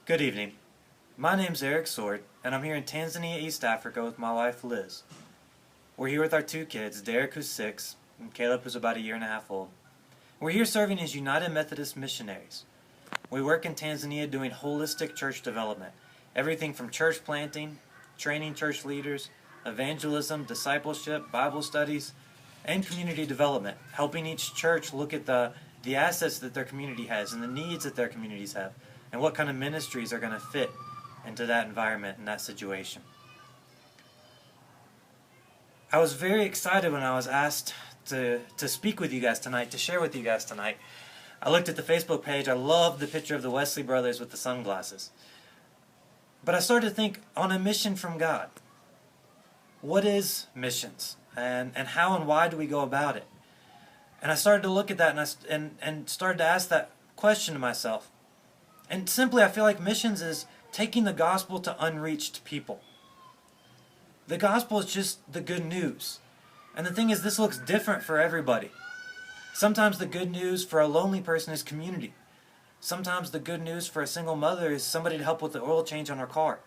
Good evening. My name's Eric Soard, and I'm here in Tanzania, East Africa with my wife, Liz. We're here with our two kids, Derek, who's 6, and Caleb, who's about a year and a half old. We're here serving as United Methodist missionaries. We work in Tanzania doing holistic church development, everything from church planting, training church leaders, evangelism, discipleship, Bible studies, and community development, helping each church look at the assets that their community has and the needs that their communities have, and what kind of ministries are going to fit into that environment and that situation. I was very excited when I was asked to speak with you guys tonight, to share with you guys tonight. I looked at the Facebook page. I loved the picture of the Wesley brothers with the sunglasses. But I started to think, on a mission from God, what is missions? And how and why do we go about it? And I started to look at that and started to ask that question to myself. And simply, I feel like missions is taking the gospel to unreached people. The gospel is just the good news. And the thing is, this looks different for everybody. Sometimes the good news for a lonely person is community. Sometimes the good news for a single mother is somebody to help with the oil change on her car.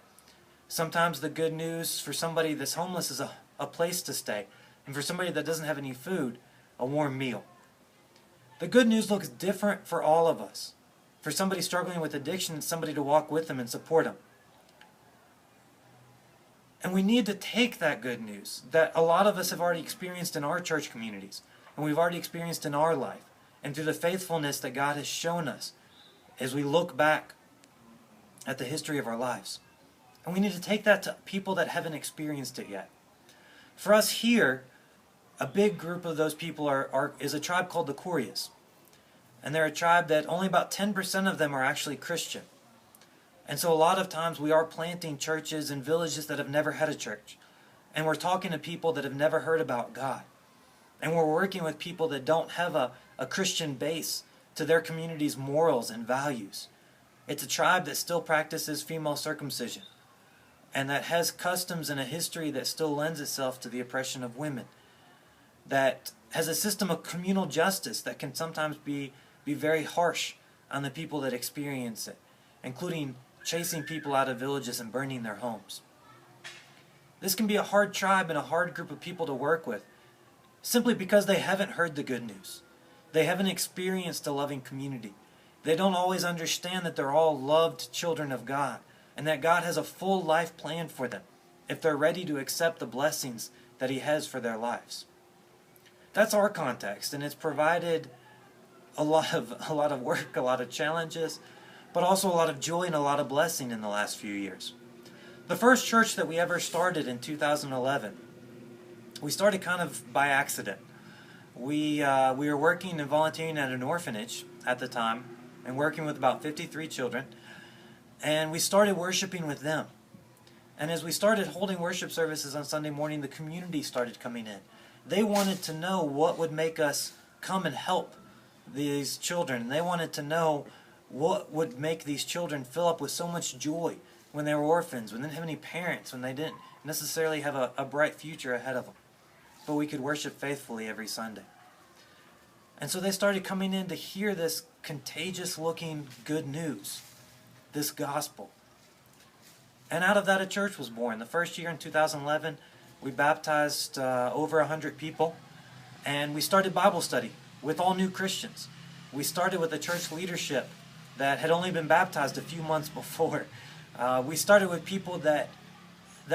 Sometimes the good news for somebody that's homeless is a place to stay. And for somebody that doesn't have any food, a warm meal. The good news looks different for all of us. For somebody struggling with addiction, it's somebody to walk with them and support them. And we need to take that good news that a lot of us have already experienced in our church communities, and we've already experienced in our life, and through the faithfulness that God has shown us as we look back at the history of our lives. And we need to take that to people that haven't experienced it yet. For us here, a big group of those people is a tribe called the Koreas. And they're a tribe that only about 10% of them are actually Christian. And so a lot of times we are planting churches in villages that have never had a church. And we're talking to people that have never heard about God. And we're working with people that don't have a Christian base to their community's morals and values. It's a tribe that still practices female circumcision. And that has customs and a history that still lends itself to the oppression of women. That has a system of communal justice that can sometimes be very harsh on the people that experience it, including chasing people out of villages and burning their homes. This can be a hard tribe and a hard group of people to work with, simply because they haven't heard the good news. They haven't experienced a loving community. They don't always understand that they're all loved children of God, and that God has a full life plan for them, if they're ready to accept the blessings that He has for their lives. That's our context, and it's provided a lot of work, a lot of challenges, but also a lot of joy and a lot of blessing in the last few years. The first church that we ever started in 2011, we started kind of by accident. We were working and volunteering at an orphanage at the time, and working with about 53 children, and we started worshiping with them. And as we started holding worship services on Sunday morning, the community started coming in. They wanted to know what would make us come and help these children. They wanted to know what would make these children fill up with so much joy when they were orphans, when they didn't have any parents, when they didn't necessarily have a bright future ahead of them. But we could worship faithfully every Sunday. And so they started coming in to hear this contagious-looking good news, this gospel. And out of that, a church was born. The first year in 2011, we baptized over 100 people, and we started Bible study with all new Christians. We started with a church leadership that had only been baptized a few months before. We started with people that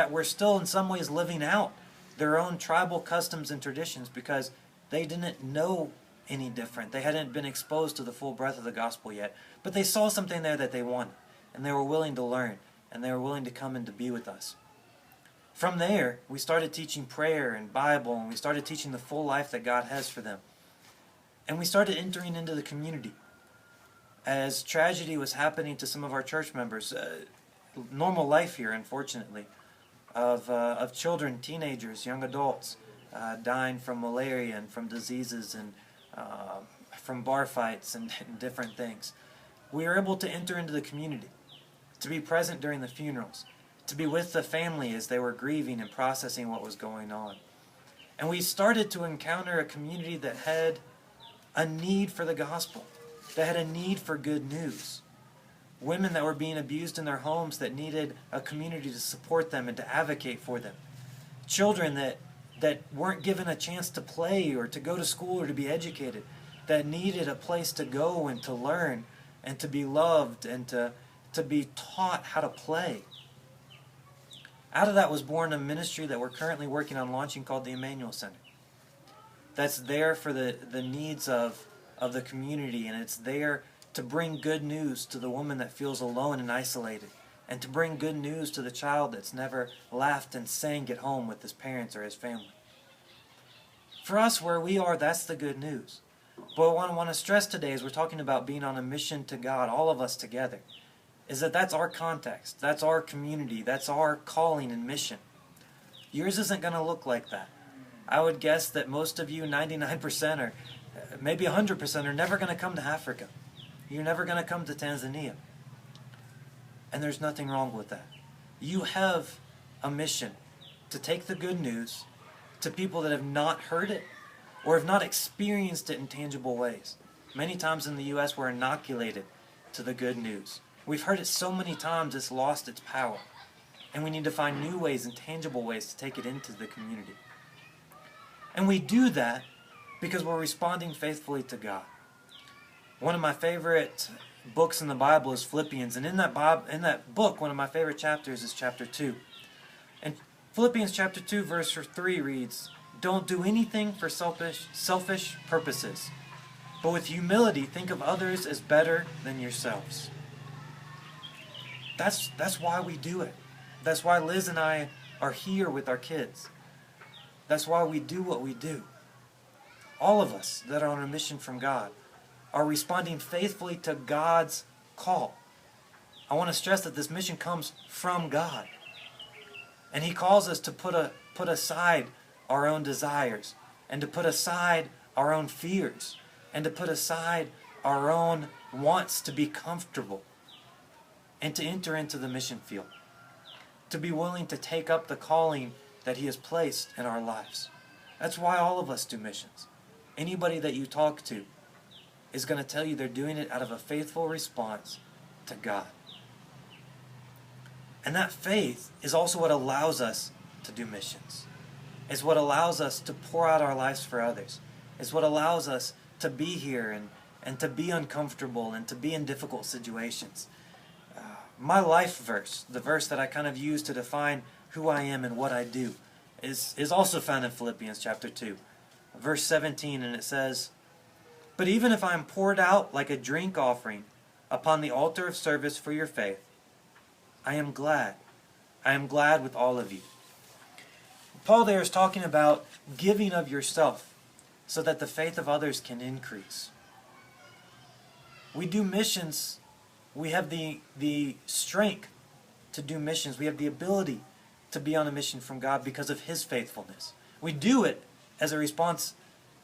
were still in some ways living out their own tribal customs and traditions because they didn't know any different. They hadn't been exposed to the full breadth of the gospel yet. But they saw something there that they wanted, and they were willing to learn, and they were willing to come and to be with us. From there, we started teaching prayer and Bible, and we started teaching the full life that God has for them. And we started entering into the community. As tragedy was happening to some of our church members, normal life here, unfortunately, of children, teenagers, young adults, dying from malaria and from diseases and from bar fights and different things. We were able to enter into the community, to be present during the funerals, to be with the family as they were grieving and processing what was going on. And we started to encounter a community that had a need for the gospel, that had a need for good news. women that were being abused in their homes that needed a community to support them and to advocate for them, children that weren't given a chance to play or to go to school or to be educated, that needed a place to go and to learn and to be loved and to be taught how to play. Out of that was born a ministry that we're currently working on launching called the Emmanuel Center. That's there for the needs of the community, and it's there to bring good news to the woman that feels alone and isolated, and to bring good news to the child that's never laughed and sang at home with his parents or his family. For us, where we are, that's the good news. But what I want to stress today as we're talking about being on a mission to God, all of us together, is that that's our context, that's our community, that's our calling and mission. Yours isn't going to look like that. I would guess that most of you, 99% or maybe 100%, are never going to come to Africa. You're never going to come to Tanzania. And there's nothing wrong with that. You have a mission to take the good news to people that have not heard it or have not experienced it in tangible ways. Many times in the U.S. we're inoculated to the good news. We've heard it so many times it's lost its power. And we need to find new ways and tangible ways to take it into the community. And we do that because we're responding faithfully to God. One of my favorite books in the Bible is Philippians, and in that book, one of my favorite chapters is chapter 2. And Philippians chapter 2, verse 3 reads, "Don't do anything for selfish purposes, but with humility think of others as better than yourselves." That's why we do it. That's why Liz and I are here with our kids. That's why we do what we do. All of us that are on a mission from God are responding faithfully to God's call. I want to stress that this mission comes from God. And He calls us to put aside our own desires, and to put aside our own fears, and to put aside our own wants to be comfortable, and to enter into the mission field. To be willing to take up the calling that He has placed in our lives. That's why all of us do missions. Anybody that you talk to is going to tell you they're doing it out of a faithful response to God. And that faith is also what allows us to do missions. It's what allows us to pour out our lives for others. It's what allows us to be here and to be uncomfortable and to be in difficult situations. My life verse, the verse that I kind of use to define who I am and what I do, is also found in Philippians chapter 2, verse 17, and it says, "But even if I am poured out like a drink offering upon the altar of service for your faith, I am glad. I am glad with all of you." Paul there is talking about giving of yourself so that the faith of others can increase. We do missions. We have the strength to do missions. We have the ability to be on a mission from God because of His faithfulness. We do it as a response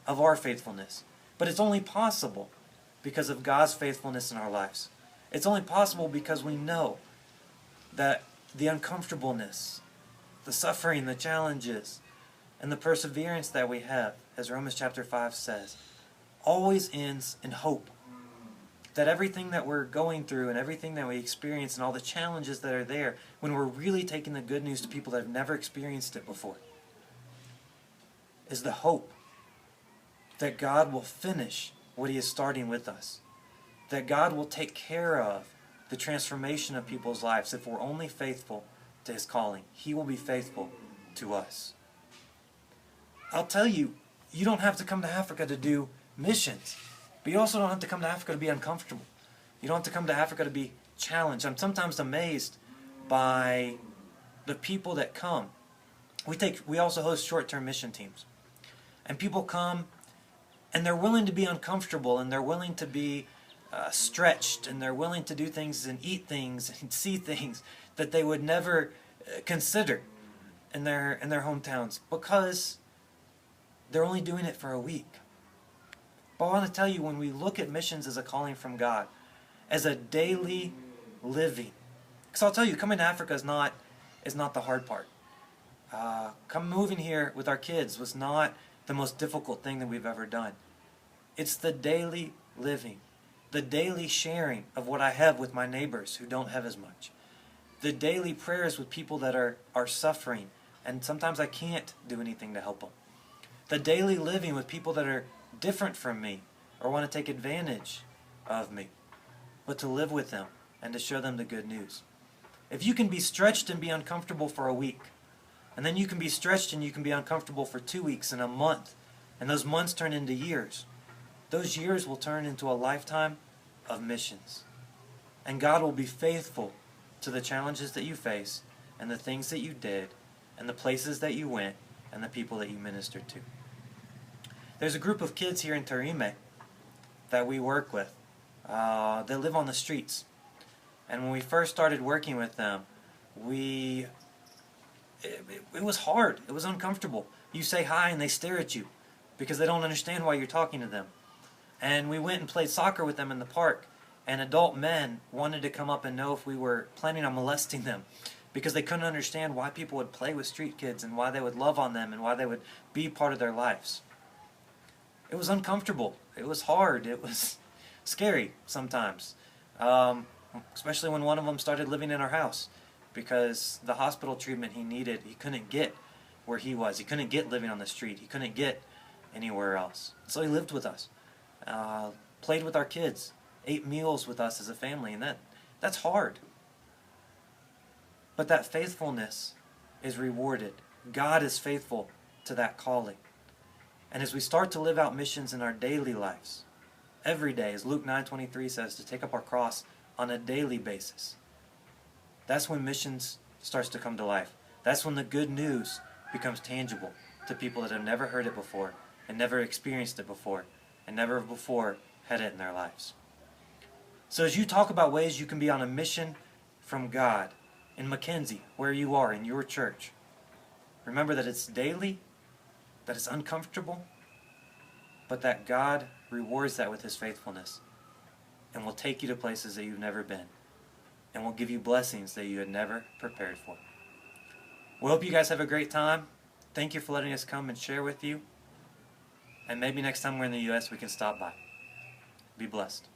of our faithfulness. But it's only possible because of God's faithfulness in our lives. It's only possible because we know that the uncomfortableness, the suffering, the challenges, and the perseverance that we have, as Romans chapter 5 says, always ends in hope. That everything that we're going through and everything that we experience and all the challenges that are there, when we're really taking the good news to people that have never experienced it before, is the hope that God will finish what He is starting with us. That God will take care of the transformation of people's lives if we're only faithful to His calling. He will be faithful to us. I'll tell you, you don't have to come to Africa to do missions. But you also don't have to come to Africa to be uncomfortable. You don't have to come to Africa to be challenged. I'm sometimes amazed by the people that come. We also host short-term mission teams. And people come and they're willing to be uncomfortable, and they're willing to be stretched, and they're willing to do things and eat things and see things that they would never consider in their hometowns, because they're only doing it for a week. But I want to tell you, when we look at missions as a calling from God, as a daily living, because I'll tell you, coming to Africa is not the hard part. Moving here with our kids was not the most difficult thing that we've ever done. It's the daily living, The daily sharing of what I have with my neighbors who don't have as much. The daily prayers with people that are suffering, and sometimes I can't do anything to help them. The daily living with people that are different from me or want to take advantage of me, but to live with them and to show them the good news. If you can be stretched and be uncomfortable for a week, and then you can be stretched and you can be uncomfortable for 2 weeks and a month, and those months turn into years, those years will turn into a lifetime of missions. And God will be faithful to the challenges that you face and the things that you did and the places that you went and the people that you ministered to. There's a group of kids here in Tarime that we work with. They live on the streets. And when we first started working with them, it was hard. It was uncomfortable. You say hi and they stare at you because they don't understand why you're talking to them. And we went and played soccer with them in the park, and adult men wanted to come up and know if we were planning on molesting them because they couldn't understand why people would play with street kids and why they would love on them and why they would be part of their lives. It was uncomfortable. It was hard. It was scary sometimes, especially when one of them started living in our house because the hospital treatment he needed, he couldn't get where he was. He couldn't get living on the street. He couldn't get anywhere else. So he lived with us, played with our kids, ate meals with us as a family, and that's hard. But that faithfulness is rewarded. God is faithful to that calling. And as we start to live out missions in our daily lives, every day, as Luke 9:23 says, to take up our cross on a daily basis, that's when missions starts to come to life. That's when the good news becomes tangible to people that have never heard it before and never experienced it before and never before had it in their lives. So as you talk about ways you can be on a mission from God in McKenzie, where you are in your church, remember that it's daily, that it's uncomfortable, but that God rewards that with His faithfulness and will take you to places that you've never been and will give you blessings that you had never prepared for. We hope you guys have a great time. Thank you for letting us come and share with you. And maybe next time we're in the U.S. we can stop by. Be blessed.